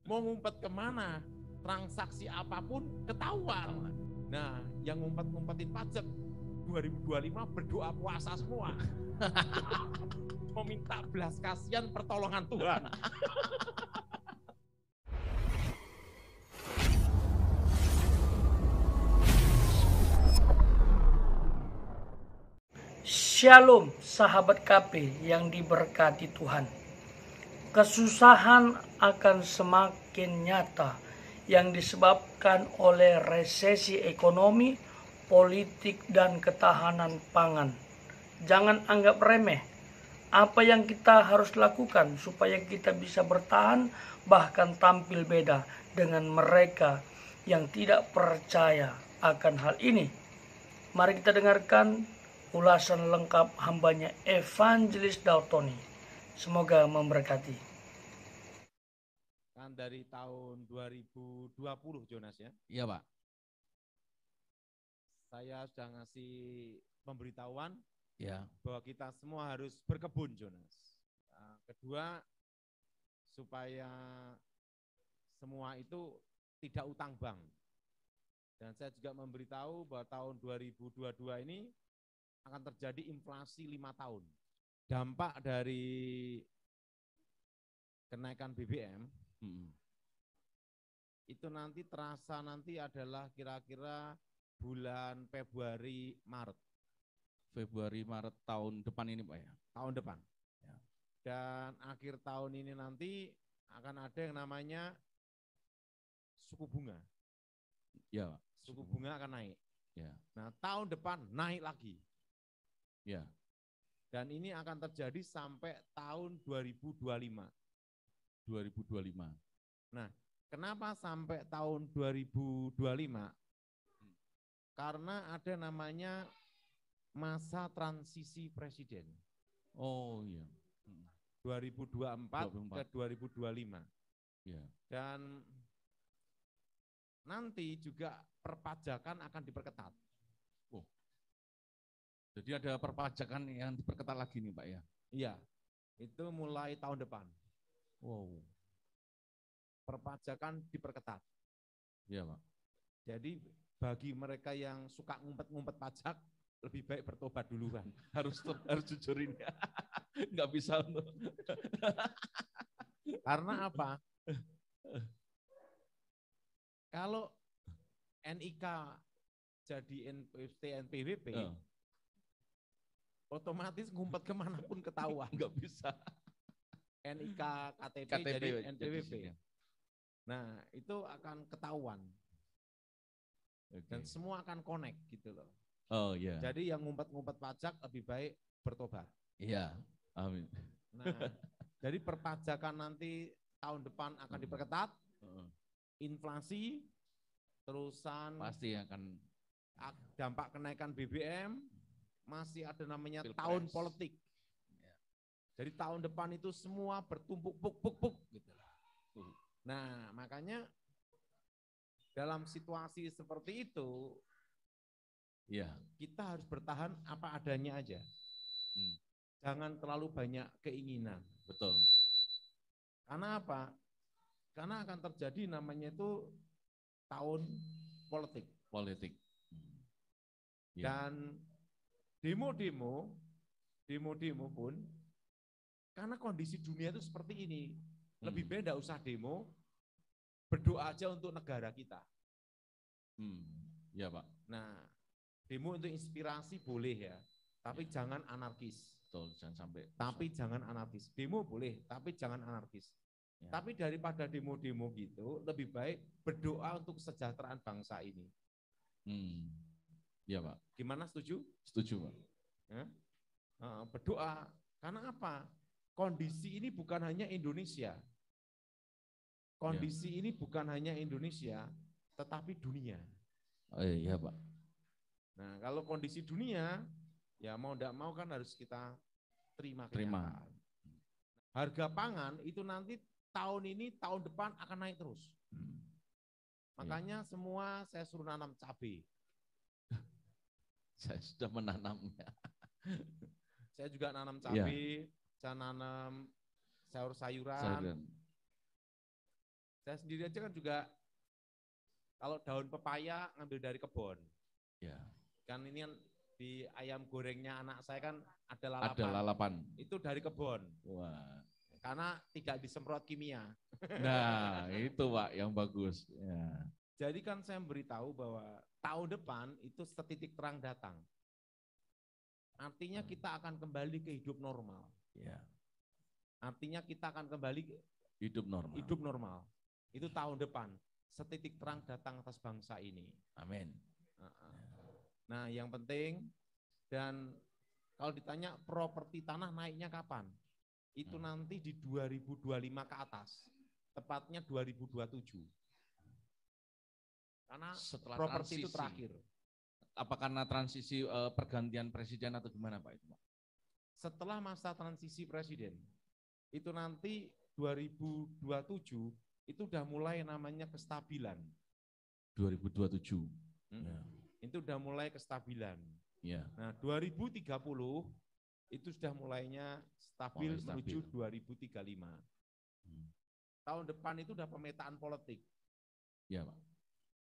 Mau ngumpet kemana? Transaksi apapun ketahuan. Nah, yang ngumpet-ngumpetin pajak 2025 berdoa puasa semua. Meminta belas kasihan pertolongan Tuhan. Shalom sahabat KP yang diberkati Tuhan. Kesusahan akan semakin nyata yang disebabkan oleh resesi ekonomi, politik, dan ketahanan pangan. Jangan anggap remeh apa yang kita harus lakukan supaya kita bisa bertahan bahkan tampil beda dengan mereka yang tidak percaya akan hal ini. Mari kita dengarkan ulasan lengkap hambanya Evangelis Dautoni. Semoga memberkati. Kan dari tahun 2020 Jonas ya. Iya Pak. Saya sudah ngasih pemberitahuan Ya. bahwa kita semua harus berkebun Jonas. Nah, kedua, supaya semua itu tidak utang bank. Dan saya juga memberitahu bahwa tahun 2022 ini akan terjadi inflasi 5 tahun. Dampak dari kenaikan BBM itu nanti terasa nanti adalah kira-kira bulan Februari, Maret. Februari, Maret tahun depan ini Pak ya? Tahun depan. Ya. Dan akhir tahun ini nanti akan ada yang namanya suku bunga. Ya Pak. Suku bunga akan naik. Ya. Nah, tahun depan naik lagi. Ya. Dan ini akan terjadi sampai tahun 2025. 2025. Nah, kenapa sampai tahun 2025? Karena ada namanya masa transisi presiden. Oh iya. 2024 ke 2025. Ya. Dan nanti juga perpajakan akan diperketat. Oh. Jadi ada perpajakan yang diperketat lagi nih Pak ya? Iya, itu mulai tahun depan. Wow. Perpajakan diperketat. Iya Pak. Jadi bagi mereka yang suka ngumpet-ngumpet pajak, lebih baik bertobat duluan. harus jujur ini. Nggak bisa untuk. Karena apa? Kalau NIK jadi NPWP, otomatis ngumpet kemanapun ketahuan. Nggak bisa. NIK, KTP jadi NPWP. Nah, itu akan ketahuan. Dan semua akan connect gitu loh. Oh iya. Jadi yang ngumpet-ngumpet pajak lebih baik bertobat. Iya, amin. Nah, jadi perpajakan nanti tahun depan akan diperketat, inflasi, terusan pasti akan dampak kenaikan BBM, masih ada namanya Pilpres. Tahun politik. Ya. Jadi tahun depan itu semua bertumpuk puk gitu. Nah, makanya dalam situasi seperti itu, ya, kita harus bertahan apa adanya aja. Jangan terlalu banyak keinginan. Betul. Karena apa? Karena akan terjadi namanya itu tahun politik. Politik. Ya. Dan demo-demo pun, karena kondisi dunia itu seperti ini, lebih baik tidak usah demo, berdoa aja untuk negara kita. Ya Pak. Nah, demo untuk inspirasi boleh ya, tapi jangan anarkis. Betul, jangan sampai. Tapi jangan anarkis. Demo boleh, tapi jangan anarkis. Ya. Tapi daripada demo-demo gitu, lebih baik berdoa untuk kesejahteraan bangsa ini. Ya Pak. Gimana, setuju? Setuju Pak. Ya? Berdoa, karena apa? Kondisi ini bukan hanya Indonesia. Kondisi ini bukan hanya Indonesia, tetapi dunia. Oh iya Pak. Nah, kalau kondisi dunia, ya mau tidak mau kan harus kita terima. Harga pangan itu nanti tahun ini, tahun depan akan naik terus. Makanya semua saya suruh nanam cabai. Saya sudah menanamnya. Saya juga nanam cabai, saya nanam sayur-sayuran. Saya sendiri aja kan juga kalau daun pepaya ngambil dari kebun. Ya. Kan ini kan di ayam gorengnya anak saya kan ada Ada lalapan. Itu dari kebun. Wah. Karena tidak disemprot kimia. Nah, itu Pak yang bagus. Ya. Jadi kan saya memberitahu bahwa tahun depan itu setitik terang datang. Artinya kita akan kembali ke hidup normal. Ya. Artinya kita akan kembali ke Hidup normal. hidup normal. Itu tahun depan. Setitik terang datang atas bangsa ini. Amin. Nah, yang penting, dan kalau ditanya properti tanah naiknya kapan? Itu nanti di 2025 ke atas, tepatnya 2027. Karena setelah properti itu transisi. terakhir. Apa karena transisi pergantian presiden atau gimana Pak itu Pak? Setelah masa transisi presiden, itu nanti 2027 itu udah mulai namanya kestabilan. 2027. Ya. Itu udah mulai kestabilan. Ya. Nah, 2030 itu sudah mulainya stabil menuju 2035. Tahun depan itu udah pemetaan politik. Ya Pak.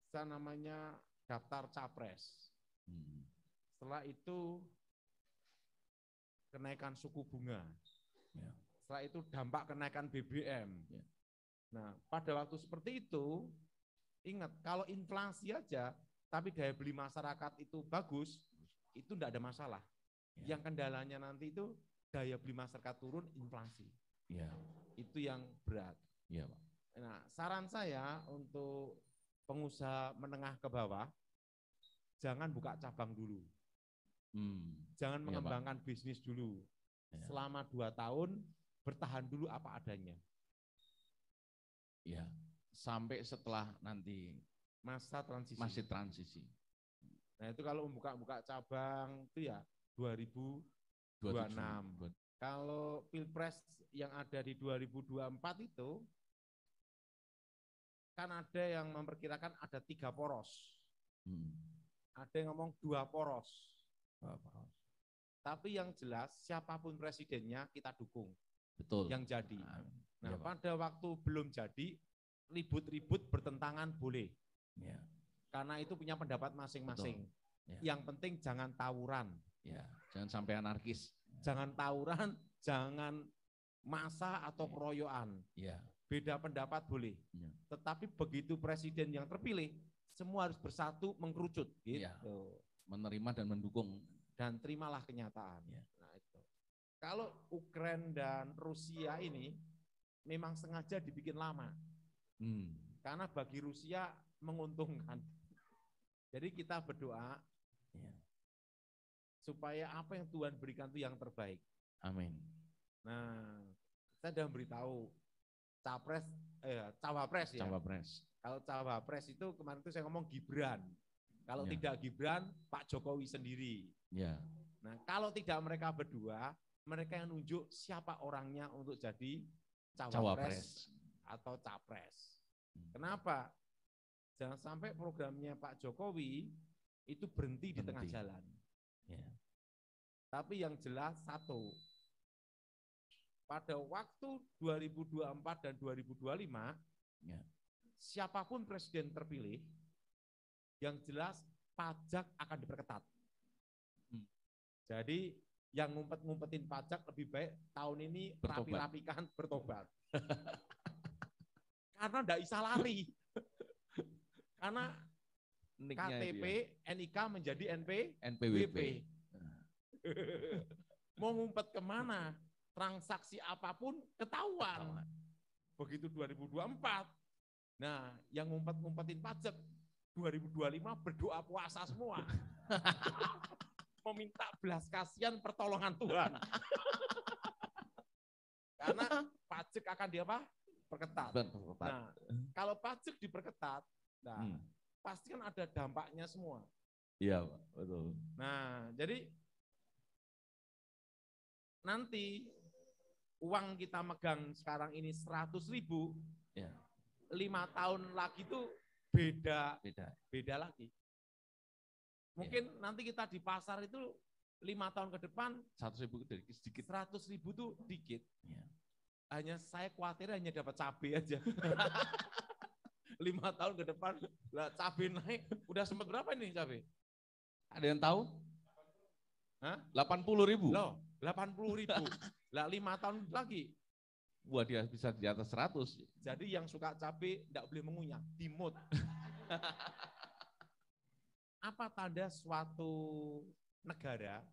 Saya namanya daftar capres. Setelah itu kenaikan suku bunga. Ya. Setelah itu dampak kenaikan BBM. Ya. Nah, pada waktu seperti itu, ingat kalau inflasi aja, tapi daya beli masyarakat itu bagus, itu tidak ada masalah. Ya. Yang kendalanya nanti itu daya beli masyarakat turun, inflasi. Ya. Itu yang berat. Ya Pak. Nah, saran saya untuk pengusaha menengah ke bawah, jangan buka cabang dulu. Jangan mengembangkan bisnis dulu. Ya. Selama 2 tahun, bertahan dulu apa adanya. Ya, sampai setelah nanti masa transisi. Masih transisi. Nah itu kalau membuka cabang itu ya 2026. Kalau Pilpres yang ada di 2024 itu, kan ada yang memperkirakan ada 3 poros. Ada yang ngomong 2 poros. Tapi yang jelas siapapun presidennya kita dukung. Betul. Yang jadi. Nah ya, pada waktu belum jadi, ribut-ribut bertentangan boleh. Ya. Karena itu punya pendapat masing-masing. Ya. Yang penting jangan tawuran. Ya. Jangan sampai anarkis. Jangan tawuran, jangan massa atau keroyokan. Ya. Beda pendapat boleh. Ya. Tetapi begitu presiden yang terpilih, semua harus bersatu mengkerucut. Gitu. Ya. Menerima dan mendukung. Dan terimalah kenyataan. Ya. Nah, itu. Kalau Ukraina dan Rusia ini memang sengaja dibikin lama. Karena bagi Rusia menguntungkan. Jadi kita berdoa supaya apa yang Tuhan berikan itu yang terbaik. Amin. Nah, saya sudah beritahu cawapres ya. Cawapres. Kalau cawapres itu kemarin itu saya ngomong Gibran. Kalau tidak Gibran, Pak Jokowi sendiri. Ya. Nah, kalau tidak mereka berdua, mereka yang nunjuk siapa orangnya untuk jadi cawapres atau capres. Kenapa? Jangan sampai programnya Pak Jokowi itu berhenti di tengah jalan. Ya. Tapi yang jelas satu, pada waktu 2024 dan 2025, siapapun presiden terpilih, yang jelas pajak akan diperketat. Jadi yang ngumpet-ngumpetin pajak lebih baik tahun ini rapi-rapikan bertobat. Karena tidak bisa lari. Karena KTP, NIK menjadi NPWP. Mau ngumpet kemana? Transaksi apapun ketahuan. Begitu 2024. Nah, yang ngumpet-ngumpetin pajak 2025 berdoa puasa semua. Meminta belas kasihan pertolongan Tuhan. Karena pajak akan perketat. Nah, kalau pajak diperketat, pasti kan ada dampaknya semua. Iya, betul. Nah, jadi nanti uang kita megang sekarang ini 100.000, 5 tahun lagi itu beda lagi. Mungkin nanti kita di pasar itu 5 tahun ke depan 100.000 sedikit. 100.000 itu dikit. Hanya saya khawatir hanya dapat cabai aja. 5 tahun ke depan, lah cabai naik, udah sempat berapa ini cabai? Ada yang tahu? Hah? 80.000. Loh, 80.000. Lah 5 tahun lagi. Wah, dia bisa di atas 100. Jadi yang suka cabai enggak boleh mengunyah, dimut. Apa tanda suatu negara,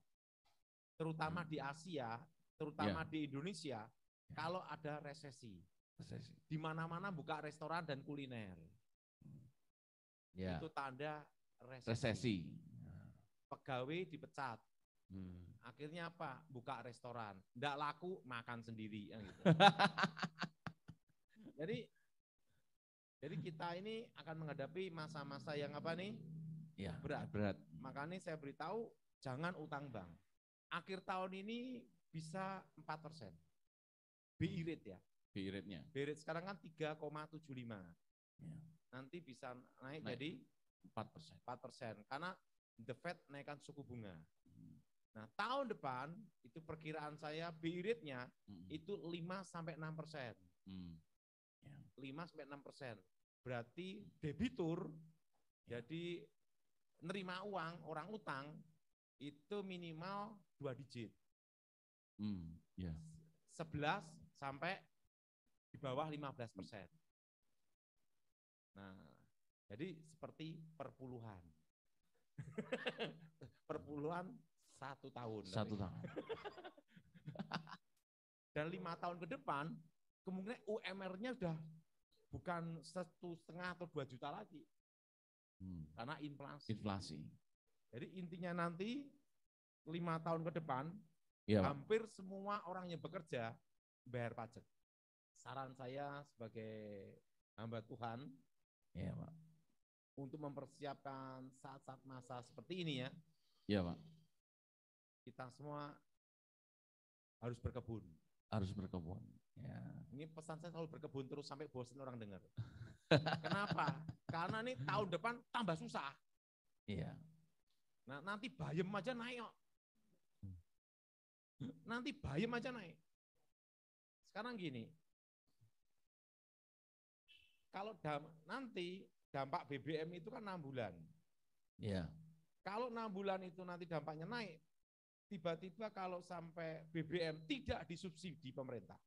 terutama di Asia, terutama di Indonesia, kalau ada resesi? Di mana-mana buka restoran dan kuliner. Itu tanda resesi. Pegawai dipecat. Akhirnya apa? Buka restoran. Nggak laku, makan sendiri. Gitu. jadi kita ini akan menghadapi masa-masa yang apa nih? Ya, berat. Makanya saya beritahu, jangan utang bank. Akhir tahun ini bisa 4%. BI rate ya. BI rate-nya. BI rate sekarang kan 3,75. Ya. Nanti bisa naik jadi 4%. Karena The Fed naikkan suku bunga. Nah, tahun depan itu perkiraan saya BI rate-nya itu 5-6%. 5-6%. Berarti debitur, jadi nerima uang, orang utang, itu minimal 2 digit. 11 sampai di bawah 15%. Nah, jadi seperti perpuluhan. Perpuluhan 1 tahun. 1 tahun. Dan 5 tahun ke depan, kemungkinan UMR-nya sudah bukan 1,5 atau 2 juta lagi. Karena inflasi. Jadi intinya nanti 5 tahun ke depan, hampir semua orang yang bekerja bayar pajak. Saran saya sebagai hamba Tuhan, Pak, untuk mempersiapkan saat-saat masa seperti ini ya. Iya, Pak. Kita semua harus berkebun. Ya. Ini pesan saya selalu berkebun terus sampai bosan orang dengar. Kenapa? Karena ini tahun depan tambah susah. Iya. Nah, nanti bayam aja naik kok. Sekarang gini, kalau nanti dampak BBM itu kan 6 bulan. Iya. Kalau 6 bulan itu nanti dampaknya naik, tiba-tiba kalau sampai BBM tidak disubsidi pemerintah.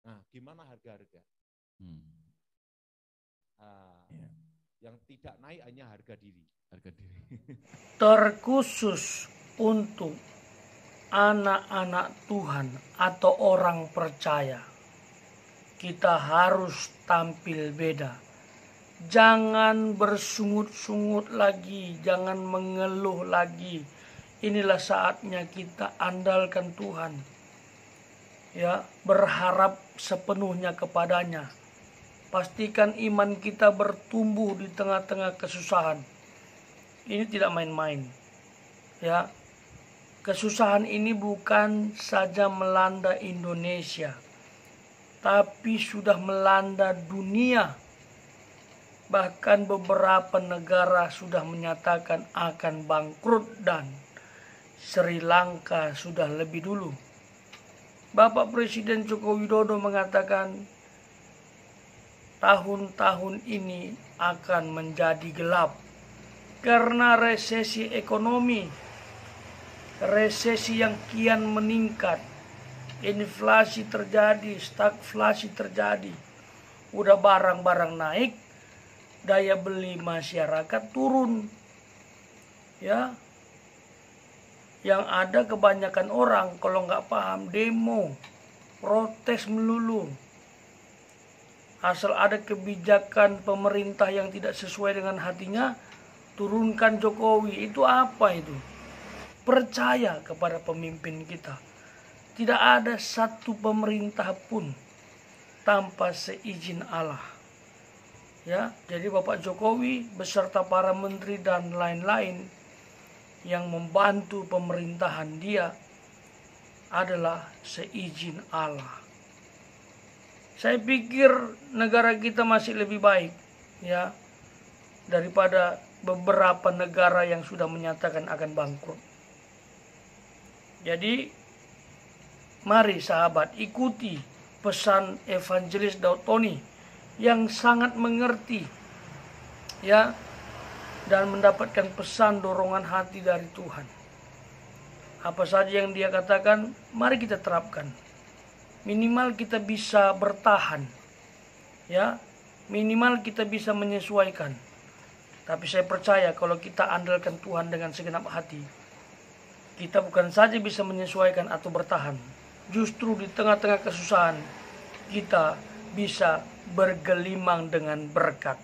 Nah, gimana harga-harga? Yang tidak naik hanya harga diri. Terkhusus untuk anak-anak Tuhan atau orang percaya, kita harus tampil beda. Jangan bersungut-sungut lagi, jangan mengeluh lagi. Inilah saatnya kita andalkan Tuhan. Ya, berharap sepenuhnya kepadanya. Pastikan iman kita bertumbuh di tengah-tengah kesusahan. Ini tidak main-main. Ya. Kesusahan ini bukan saja melanda Indonesia, tapi sudah melanda dunia. Bahkan beberapa negara sudah menyatakan akan bangkrut dan Sri Lanka sudah lebih dulu. Bapak Presiden Joko Widodo mengatakan tahun-tahun ini akan menjadi gelap karena resesi ekonomi, resesi yang kian meningkat, inflasi terjadi, stagflasi terjadi, udah barang-barang naik, daya beli masyarakat turun, ya. Yang ada kebanyakan orang kalau nggak paham demo, protes melulu. Asal ada kebijakan pemerintah yang tidak sesuai dengan hatinya, turunkan Jokowi. Itu apa itu? Percaya kepada pemimpin kita. Tidak ada satu pemerintah pun tanpa seizin Allah. Ya, jadi Bapak Jokowi beserta para menteri dan lain-lain yang membantu pemerintahan dia adalah seizin Allah. Saya pikir negara kita masih lebih baik ya daripada beberapa negara yang sudah menyatakan akan bangkrut. Jadi mari sahabat ikuti pesan Evangelis Daud Tony yang sangat mengerti, ya, dan mendapatkan pesan dorongan hati dari Tuhan. Apa saja yang dia katakan, mari kita terapkan. Minimal kita bisa bertahan, ya, minimal kita bisa menyesuaikan. Tapi saya percaya kalau kita andalkan Tuhan dengan segenap hati, kita bukan saja bisa menyesuaikan atau bertahan, justru di tengah-tengah kesusahan kita bisa bergelimang dengan berkat.